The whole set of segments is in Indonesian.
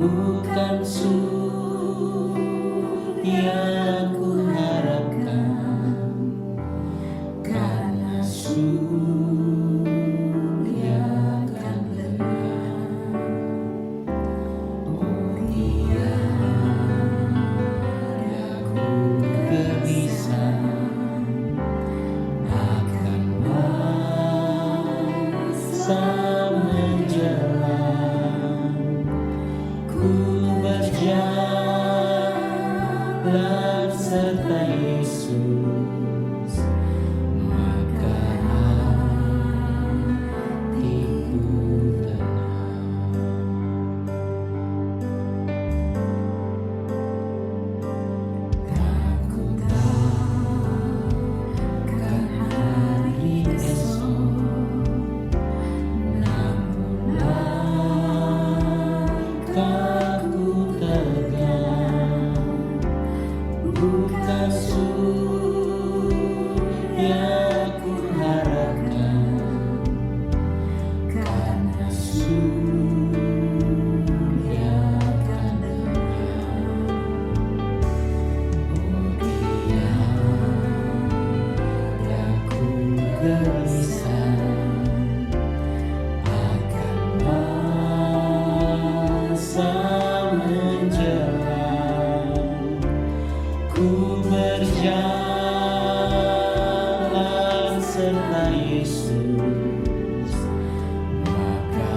bukan surga ku harapkan, karena surga kan benar. Oh tiada ku gelisah akan masa menjelang. Ku berjalan serta Yesus, maka hatiku tenang. Takut akan hari esok, namun langkahku tegar, bukan surga ku harapkan, karena surga kan benar. Oh tiada ku gelisah akan masa menjelang. Ku berjalan serta Yesus, maka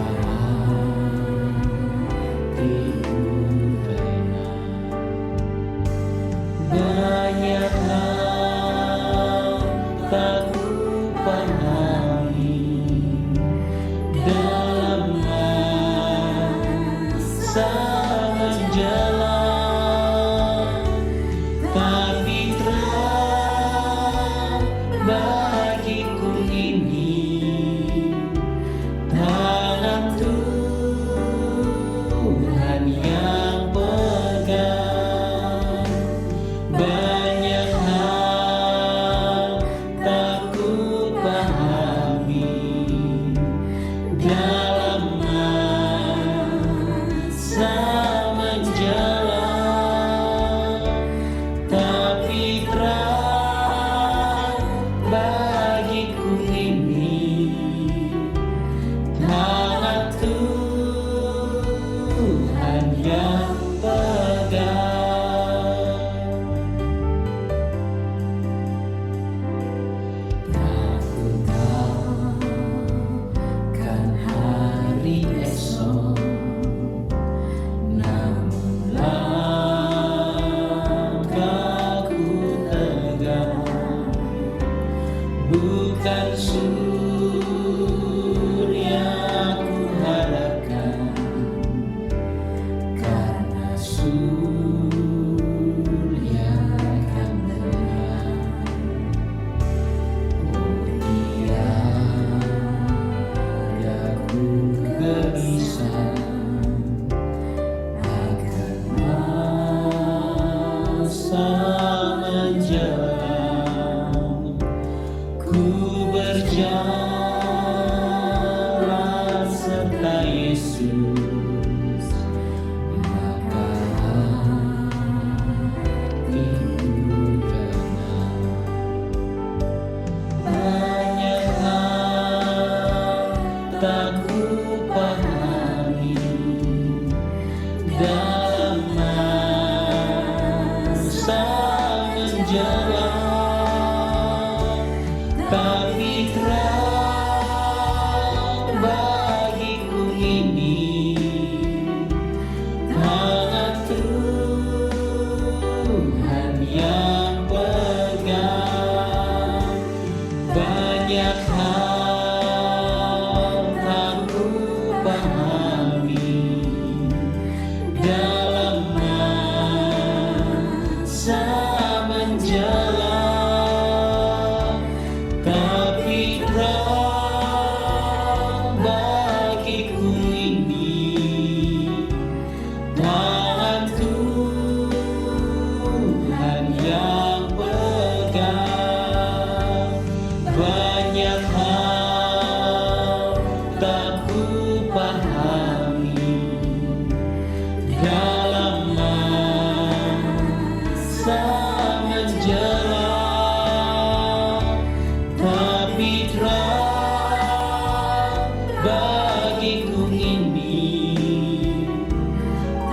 hatiku tenang. Banyak hal tak ku pahami dalam masa menjelang, tapi terang bagiku ini tangan Tuhan yang pegang. Banyak hal tak ku pahami dalam masa menjelang, tapi terang bagiku ini tangan Tuhan yang pegang. Takut akan hari esok, namun langkahku tegar, bukan surga ku harapkan, karena surga kan benar. Oh tiada ku gelisah akan masa menjelang. Ku berjalan serta Yesus, maka hatiku tenang. Banyak hal tak ku pahami dalam masa menjelang, tapi terang bagiku ini tangan Tuhan yang pegang. Banyak hal tak ku pahami dalam masa menjelang,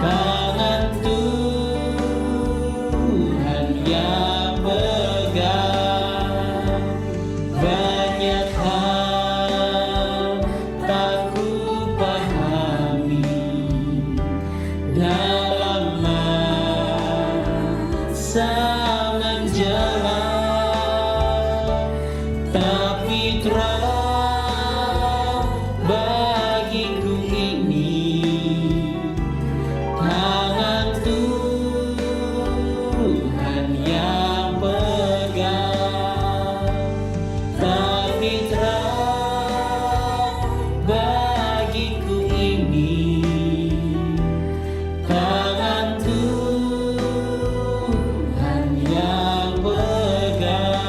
tangan Tuhan yang pegang. Banyak hal tak ku pahami dalam masa menjelang, tapi terang bagiku ini tangan Tuhan yang pegang. Tapi terang bagiku ini tangan Tuhan yang pegang.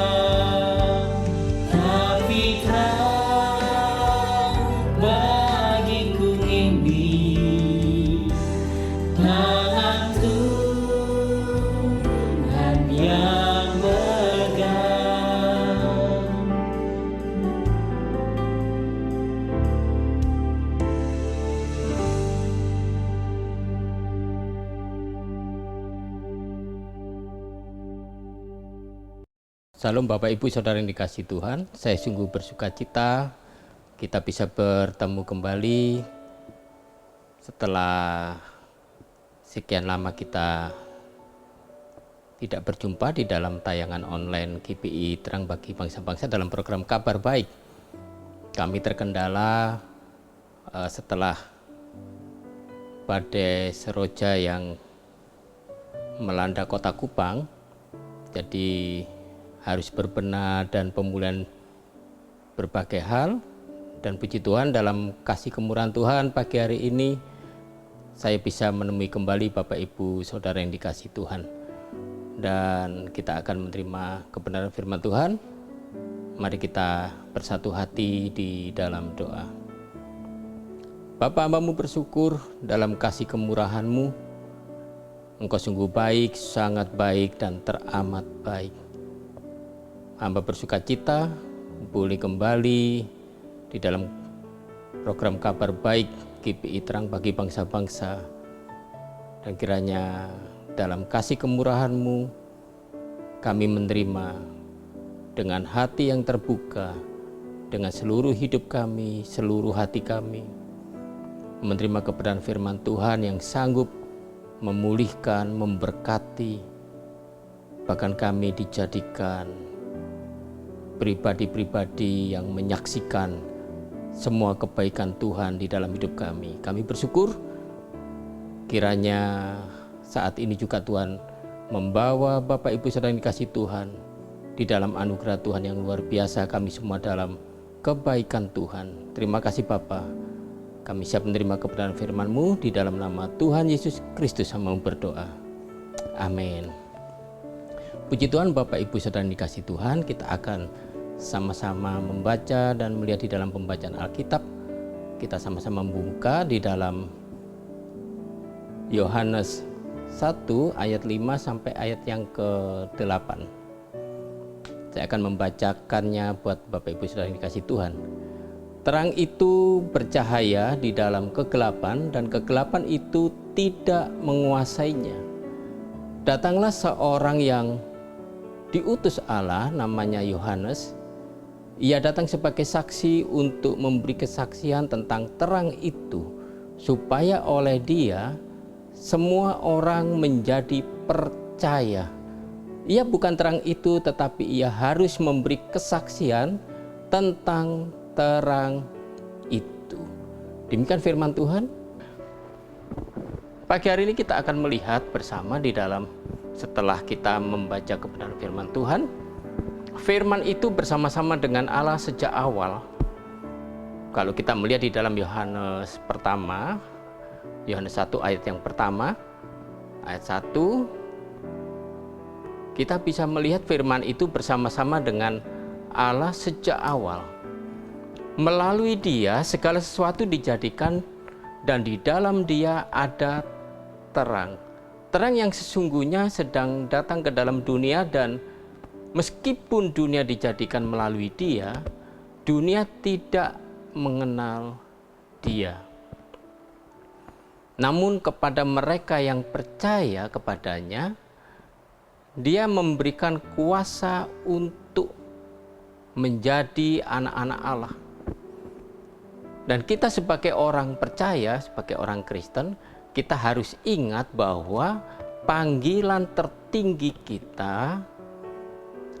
Tapi terang bagiku ini tangan Tuhan yang pegang. Salam Bapak Ibu Saudara yang dikasihi Tuhan, saya sungguh bersuka cita kita bisa bertemu kembali setelah sekian lama kita tidak berjumpa di dalam tayangan online GPI Terang Bagi Bangsa-Bangsa dalam program Kabar Baik. Kami terkendala setelah badai Seroja yang melanda kota Kupang, jadi harus berbenah dan pemulihan berbagai hal. Dan puji Tuhan, dalam kasih kemurahan Tuhan pagi hari ini saya bisa menemui kembali Bapak Ibu Saudara yang dikasihi Tuhan, dan kita akan menerima kebenaran firman Tuhan. Mari kita bersatu hati di dalam doa. Bapa, hamba-Mu bersyukur dalam kasih kemurahan-Mu. Engkau sungguh baik, sangat baik dan teramat baik. Hamba bersuka cita boleh kembali di dalam program Kabar Baik GPI Terang Bagi Bangsa-Bangsa, dan kiranya dalam kasih kemurahan-Mu kami menerima dengan hati yang terbuka, dengan seluruh hidup kami, seluruh hati kami, menerima kebenaran firman Tuhan yang sanggup memulihkan, memberkati, bahkan kami dijadikan pribadi-pribadi yang menyaksikan semua kebaikan Tuhan di dalam hidup kami. Kami bersyukur kiranya saat ini juga Tuhan membawa Bapak Ibu Saudara yang dikasihi Tuhan di dalam anugerah Tuhan yang luar biasa, kami semua dalam kebaikan Tuhan. Terima kasih Bapa. Kami siap menerima kebenaran firman-Mu di dalam nama Tuhan Yesus Kristus hamba berdoa. Amin. Puji Tuhan, Bapak Ibu Saudara yang dikasihi Tuhan, kita akan sama-sama membaca dan melihat di dalam pembacaan Alkitab. Kita sama-sama membuka di dalam Yohanes 1 ayat 5 sampai ayat yang ke-8. Saya akan membacakannya buat Bapak Ibu Saudara yang dikasihi Tuhan. Terang itu bercahaya di dalam kegelapan, dan kegelapan itu tidak menguasainya. Datanglah seorang yang diutus Allah, namanya Yohanes. Ia datang sebagai saksi untuk memberi kesaksian tentang terang itu, supaya oleh dia semua orang menjadi percaya. Ia bukan terang itu, tetapi ia harus memberi kesaksian tentang terang itu. Demikian firman Tuhan. Pagi hari ini kita akan melihat bersama di dalam, setelah kita membaca kebenaran firman Tuhan, firman itu bersama-sama dengan Allah sejak awal. Kalau kita melihat di dalam Yohanes pertama, Yohanes 1 ayat yang pertama, ayat 1, kita bisa melihat firman itu bersama-sama dengan Allah sejak awal. Melalui dia segala sesuatu dijadikan, dan di dalam dia ada terang. Terang yang sesungguhnya sedang datang ke dalam dunia, dan meskipun dunia dijadikan melalui dia, dunia tidak mengenal dia. Namun kepada mereka yang percaya kepadanya, Dia memberikan kuasa untuk menjadi anak-anak Allah. Dan kita sebagai orang percaya, sebagai orang Kristen, kita harus ingat bahwa panggilan tertinggi kita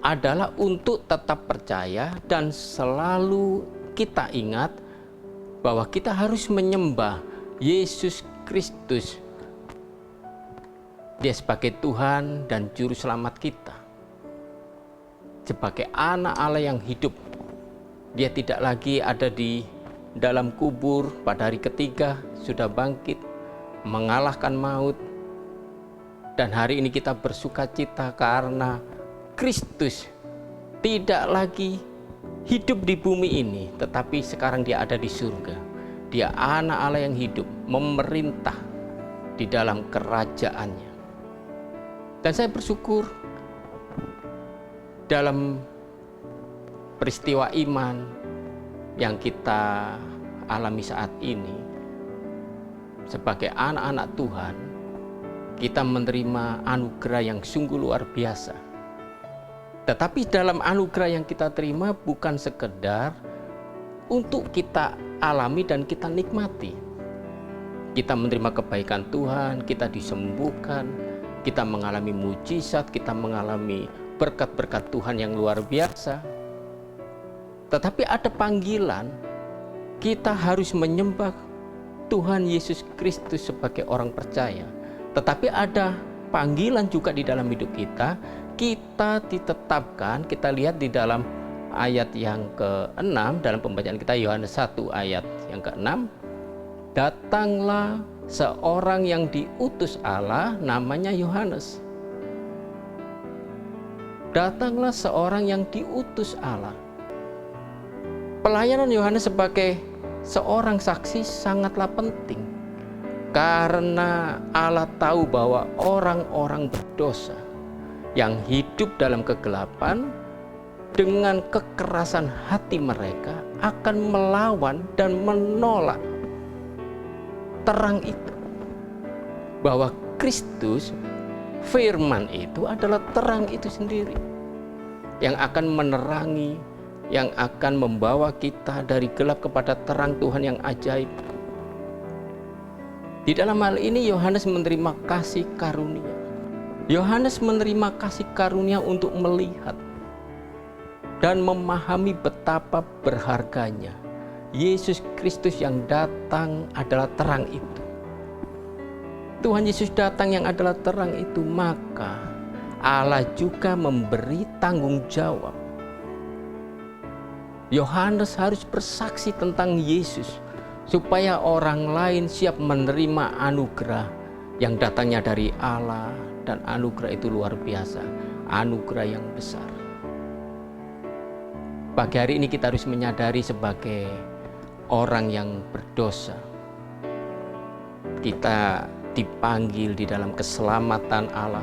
adalah untuk tetap percaya, dan selalu kita ingat bahwa kita harus menyembah Yesus Kristus. Dia sebagai Tuhan dan Juru Selamat kita. Sebagai anak Allah yang hidup. Dia tidak lagi ada di dalam kubur, pada hari ketiga sudah bangkit, mengalahkan maut. Dan hari ini kita bersuka cita karena Kristus tidak lagi hidup di bumi ini, tetapi sekarang Dia ada di surga. Dia anak Allah yang hidup, memerintah di dalam kerajaannya. Dan saya bersyukur dalam peristiwa iman yang kita alami saat ini, sebagai anak-anak Tuhan, kita menerima anugerah yang sungguh luar biasa. Tetapi dalam anugerah yang kita terima bukan sekedar untuk kita alami dan kita nikmati. Kita menerima kebaikan Tuhan, kita disembuhkan, kita mengalami mujizat, kita mengalami berkat-berkat Tuhan yang luar biasa. Tetapi ada panggilan, kita harus menyembah Tuhan Yesus Kristus sebagai orang percaya. Tetapi ada panggilan juga di dalam hidup kita, kita ditetapkan. Kita lihat di dalam ayat yang ke-6 dalam pembacaan kita, Yohanes 1 ayat yang ke-6. Datanglah seorang yang diutus Allah, namanya Yohanes. Datanglah seorang yang diutus Allah. Pelayanan Yohanes sebagai seorang saksi sangatlah penting. Karena Allah tahu bahwa orang-orang berdosa yang hidup dalam kegelapan, dengan kekerasan hati mereka akan melawan dan menolak terang itu. Bahwa Kristus, firman itu adalah terang itu sendiri, yang akan menerangi, yang akan membawa kita dari gelap kepada terang Tuhan yang ajaib. Di dalam hal ini Yohanes menerima kasih karunia. Yohanes menerima kasih karunia untuk melihat dan memahami betapa berharganya Yesus Kristus yang datang adalah terang itu. Tuhan Yesus datang yang adalah terang itu, maka Allah juga memberi tanggung jawab. Yohanes harus bersaksi tentang Yesus supaya orang lain siap menerima anugerah yang datangnya dari Allah, dan anugerah itu luar biasa, anugerah yang besar. Pagi hari ini kita harus menyadari sebagai orang yang berdosa, kita dipanggil di dalam keselamatan Allah,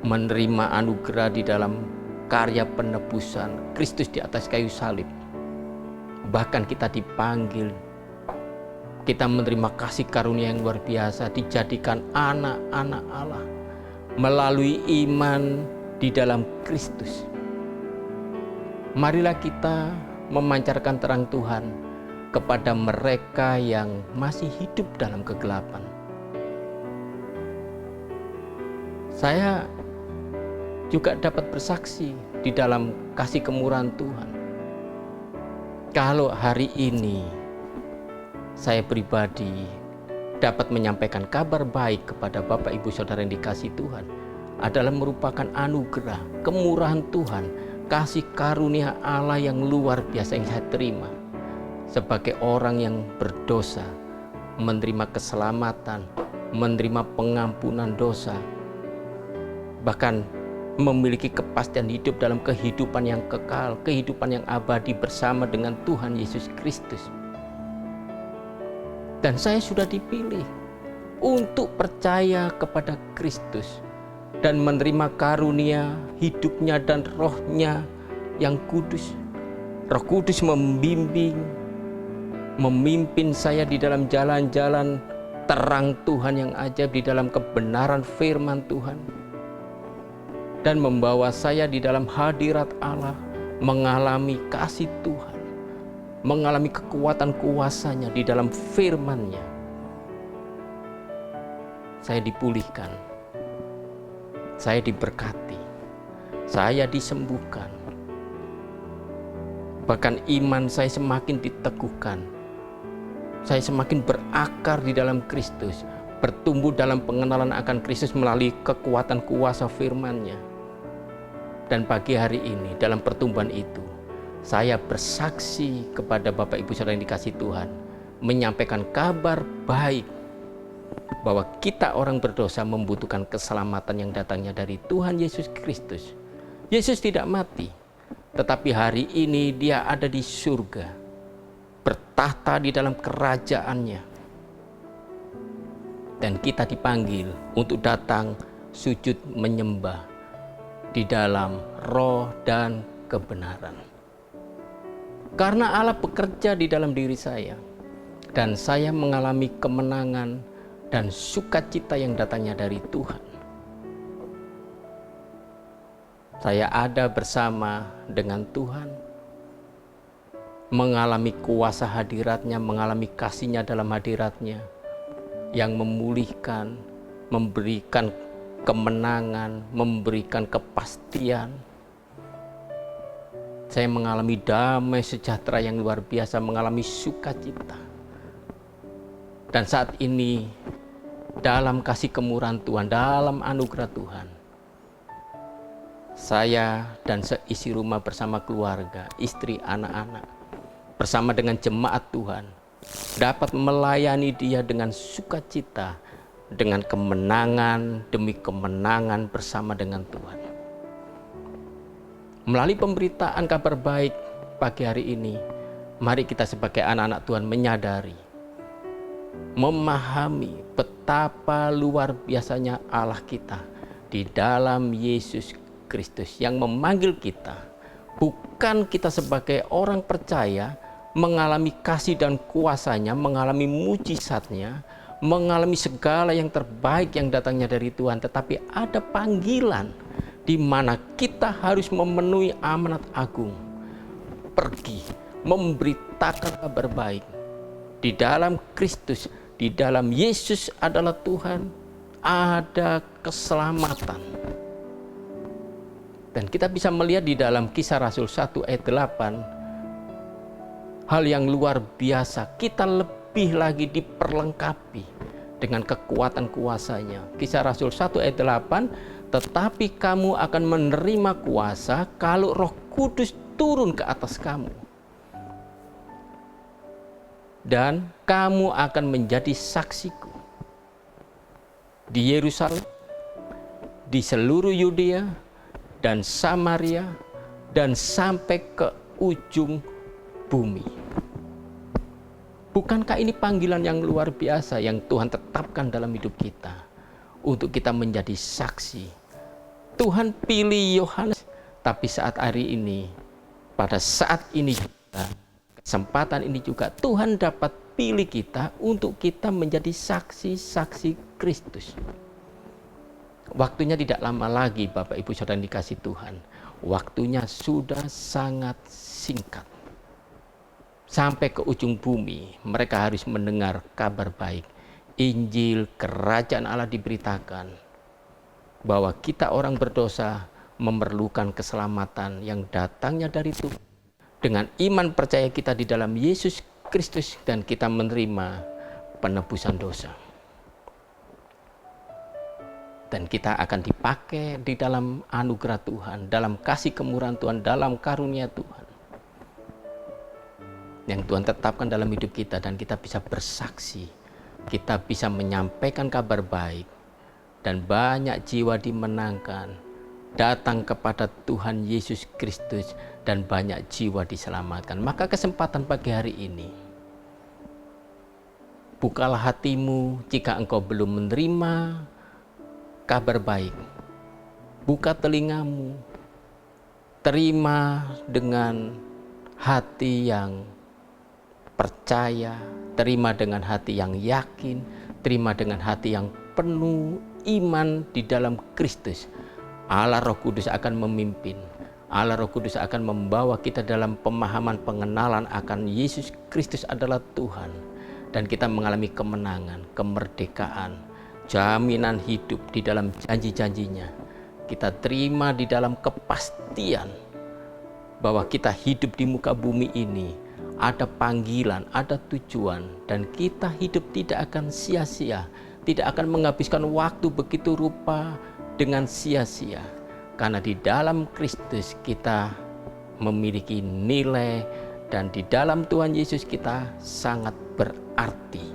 menerima anugerah di dalam karya penebusan Kristus di atas kayu salib. Bahkan kita dipanggil, kita menerima kasih karunia yang luar biasa, dijadikan anak-anak Allah melalui iman di dalam Kristus. Marilah kita memancarkan terang Tuhan kepada mereka yang masih hidup dalam kegelapan. Saya juga dapat bersaksi di dalam kasih kemurahan Tuhan. Kalau hari ini saya pribadi dapat menyampaikan kabar baik kepada Bapak Ibu Saudara yang dikasihi Tuhan, adalah merupakan anugerah, kemurahan Tuhan, kasih karunia Allah yang luar biasa yang saya terima sebagai orang yang berdosa, menerima keselamatan, menerima pengampunan dosa, bahkan memiliki kepastian hidup dalam kehidupan yang kekal, kehidupan yang abadi bersama dengan Tuhan Yesus Kristus. Dan saya sudah dipilih untuk percaya kepada Kristus dan menerima karunia hidupnya dan rohnya yang kudus. Roh Kudus membimbing, memimpin saya di dalam jalan-jalan terang Tuhan yang ajaib di dalam kebenaran firman Tuhan, dan membawa saya di dalam hadirat Allah, mengalami kasih Tuhan, mengalami kekuatan kuasa-Nya di dalam firman-Nya. Saya dipulihkan, saya diberkati, saya disembuhkan. Bahkan iman saya semakin diteguhkan. Saya semakin berakar di dalam Kristus, bertumbuh dalam pengenalan akan Kristus melalui kekuatan kuasa firman-Nya. Dan pagi hari ini dalam pertumbuhan itu, saya bersaksi kepada Bapak Ibu Saudara yang dikasihi Tuhan, menyampaikan kabar baik bahwa kita orang berdosa membutuhkan keselamatan yang datangnya dari Tuhan Yesus Kristus. Yesus tidak mati, tetapi hari ini Dia ada di surga, bertahta di dalam kerajaan-Nya. Dan kita dipanggil untuk datang sujud menyembah di dalam roh dan kebenaran. Karena Allah bekerja di dalam diri saya, dan saya mengalami kemenangan dan sukacita yang datangnya dari Tuhan. Saya ada bersama dengan Tuhan, mengalami kuasa hadirat-Nya, mengalami kasih-Nya dalam hadirat-Nya, yang memulihkan, memberikan kemenangan, memberikan kepastian. Saya mengalami damai sejahtera yang luar biasa, mengalami sukacita. Dan saat ini, dalam kasih kemurahan Tuhan, dalam anugerah Tuhan, saya dan seisi rumah bersama keluarga, istri, anak-anak, bersama dengan jemaat Tuhan, dapat melayani Dia dengan sukacita, dengan kemenangan demi kemenangan bersama dengan Tuhan. Melalui pemberitaan kabar baik pagi hari ini, mari kita sebagai anak-anak Tuhan menyadari, memahami betapa luar biasanya Allah kita di dalam Yesus Kristus yang memanggil kita, bukan kita sebagai orang percaya mengalami kasih dan kuasa-Nya, mengalami mujizat-Nya, mengalami segala yang terbaik yang datangnya dari Tuhan, tetapi ada panggilan di mana kita harus memenuhi amanat agung, pergi memberitakan kabar baik di dalam Kristus, di dalam Yesus adalah Tuhan, ada keselamatan. Dan kita bisa melihat di dalam Kisah Rasul 1 ayat 8, hal yang luar biasa, kita lebih lagi diperlengkapi dengan kekuatan kuasa-Nya. Kisah Rasul 1 ayat 8, tetapi kamu akan menerima kuasa kalau Roh Kudus turun ke atas kamu. Dan kamu akan menjadi saksiku di Yerusalem, di seluruh Yudea dan Samaria, dan sampai ke ujung bumi. Bukankah ini panggilan yang luar biasa yang Tuhan tetapkan dalam hidup kita, untuk kita menjadi saksi? Tuhan pilih Yohanes, tapi saat hari ini, pada saat ini juga, kesempatan ini juga, Tuhan dapat pilih kita untuk kita menjadi saksi-saksi Kristus. Waktunya tidak lama lagi, Bapak Ibu Saudara yang dikasihi Tuhan. Waktunya sudah sangat singkat. Sampai ke ujung bumi, mereka harus mendengar kabar baik. Injil kerajaan Allah diberitakan, bahwa kita orang berdosa memerlukan keselamatan yang datangnya dari Tuhan. Dengan iman percaya kita di dalam Yesus Kristus, dan kita menerima penebusan dosa. Dan kita akan dipakai di dalam anugerah Tuhan, dalam kasih kemurahan Tuhan, dalam karunia Tuhan yang Tuhan tetapkan dalam hidup kita, dan kita bisa bersaksi, kita bisa menyampaikan kabar baik, dan banyak jiwa dimenangkan, datang kepada Tuhan Yesus Kristus, dan banyak jiwa diselamatkan. Maka kesempatan pagi hari ini, bukalah hatimu jika engkau belum menerima kabar baik. Buka telingamu, terima dengan hati yang percaya, terima dengan hati yang yakin, terima dengan hati yang penuh iman di dalam Kristus, Allah Roh Kudus akan memimpin. Allah Roh Kudus akan membawa kita dalam pemahaman pengenalan akan Yesus Kristus adalah Tuhan. Dan kita mengalami kemenangan, kemerdekaan, jaminan hidup di dalam janji-janjinya. Kita terima di dalam kepastian bahwa kita hidup di muka bumi ini. Ada panggilan, ada tujuan. Dan kita hidup tidak akan sia-sia. Tidak akan menghabiskan waktu begitu rupa dengan sia-sia. Karena di dalam Kristus kita memiliki nilai, dan di dalam Tuhan Yesus kita sangat berarti.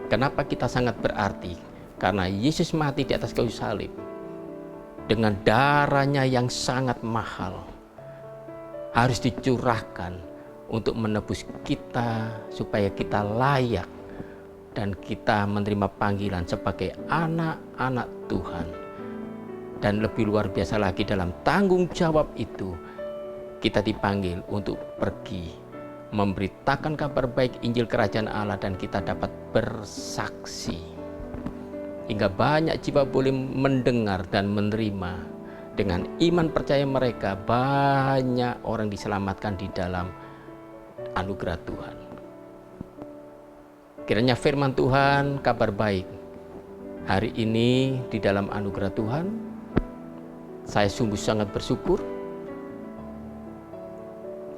Kenapa kita sangat berarti? Karena Yesus mati di atas kayu salib dengan darahnya yang sangat mahal, harus dicurahkan untuk menebus kita supaya kita layak dan kita menerima panggilan sebagai anak-anak Tuhan. Dan lebih luar biasa lagi, dalam tanggung jawab itu kita dipanggil untuk pergi memberitakan kabar baik Injil Kerajaan Allah, dan kita dapat bersaksi hingga banyak jiwa boleh mendengar dan menerima. Dengan iman percaya mereka, banyak orang diselamatkan di dalam anugerah Tuhan. Kiranya firman Tuhan, kabar baik hari ini di dalam anugerah Tuhan, saya sungguh sangat bersyukur.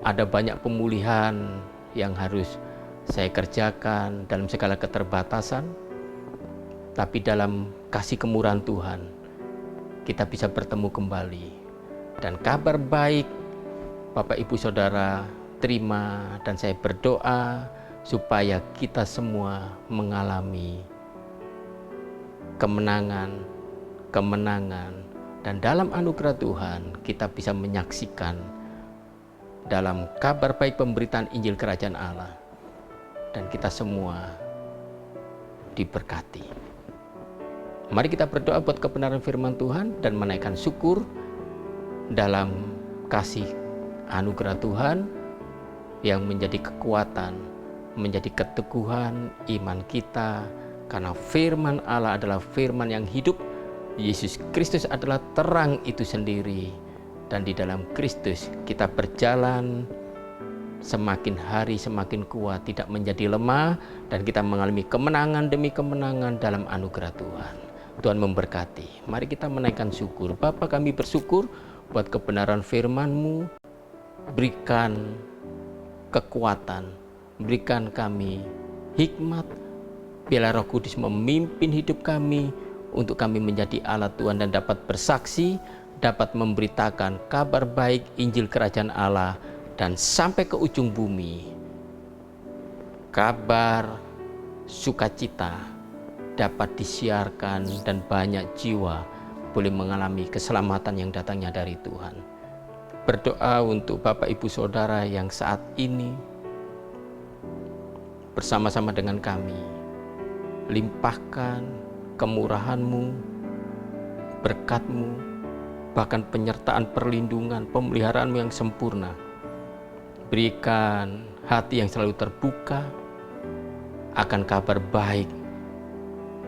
Ada banyak pemulihan yang harus saya kerjakan dalam segala keterbatasan, tapi dalam kasih kemurahan Tuhan kita bisa bertemu kembali. Dan kabar baik Bapak Ibu Saudara terima, dan saya berdoa supaya kita semua mengalami kemenangan, dan dalam anugerah Tuhan kita bisa menyaksikan dalam kabar baik pemberitaan Injil Kerajaan Allah, dan kita semua diberkati. Mari kita berdoa buat kebenaran firman Tuhan dan menaikkan syukur dalam kasih anugerah Tuhan yang menjadi kekuatan, menjadi keteguhan iman kita, karena firman Allah adalah firman yang hidup. Yesus Kristus adalah terang itu sendiri, dan di dalam Kristus kita berjalan semakin hari semakin kuat, tidak menjadi lemah, dan kita mengalami kemenangan demi kemenangan dalam anugerah Tuhan. Tuhan memberkati. Mari kita menaikkan syukur. Bapa, kami bersyukur buat kebenaran firman-Mu. Berikan kekuatan, berikan kami hikmat, biarlah Roh Kudus memimpin hidup kami untuk kami menjadi alat Tuhan dan dapat bersaksi, dapat memberitakan kabar baik Injil Kerajaan Allah, dan sampai ke ujung bumi kabar sukacita dapat disiarkan dan banyak jiwa boleh mengalami keselamatan yang datangnya dari Tuhan. Berdoa untuk Bapak Ibu Saudara yang saat ini bersama-sama dengan kami. Limpahkan kemurahan-Mu, berkat-Mu, bahkan penyertaan perlindungan, pemeliharaan-Mu yang sempurna. Berikan hati yang selalu terbuka akan kabar baik,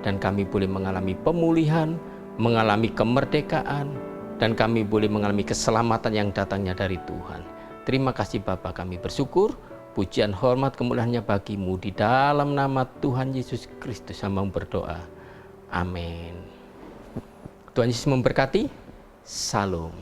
dan kami boleh mengalami pemulihan, mengalami kemerdekaan, dan kami boleh mengalami keselamatan yang datangnya dari Tuhan. Terima kasih Bapa, kami bersyukur. Pujian, hormat, kemuliaan-Nya bagi-Mu. Di dalam nama Tuhan Yesus Kristus hamba berdoa. Amin. Tuhan Yesus memberkati. Salam.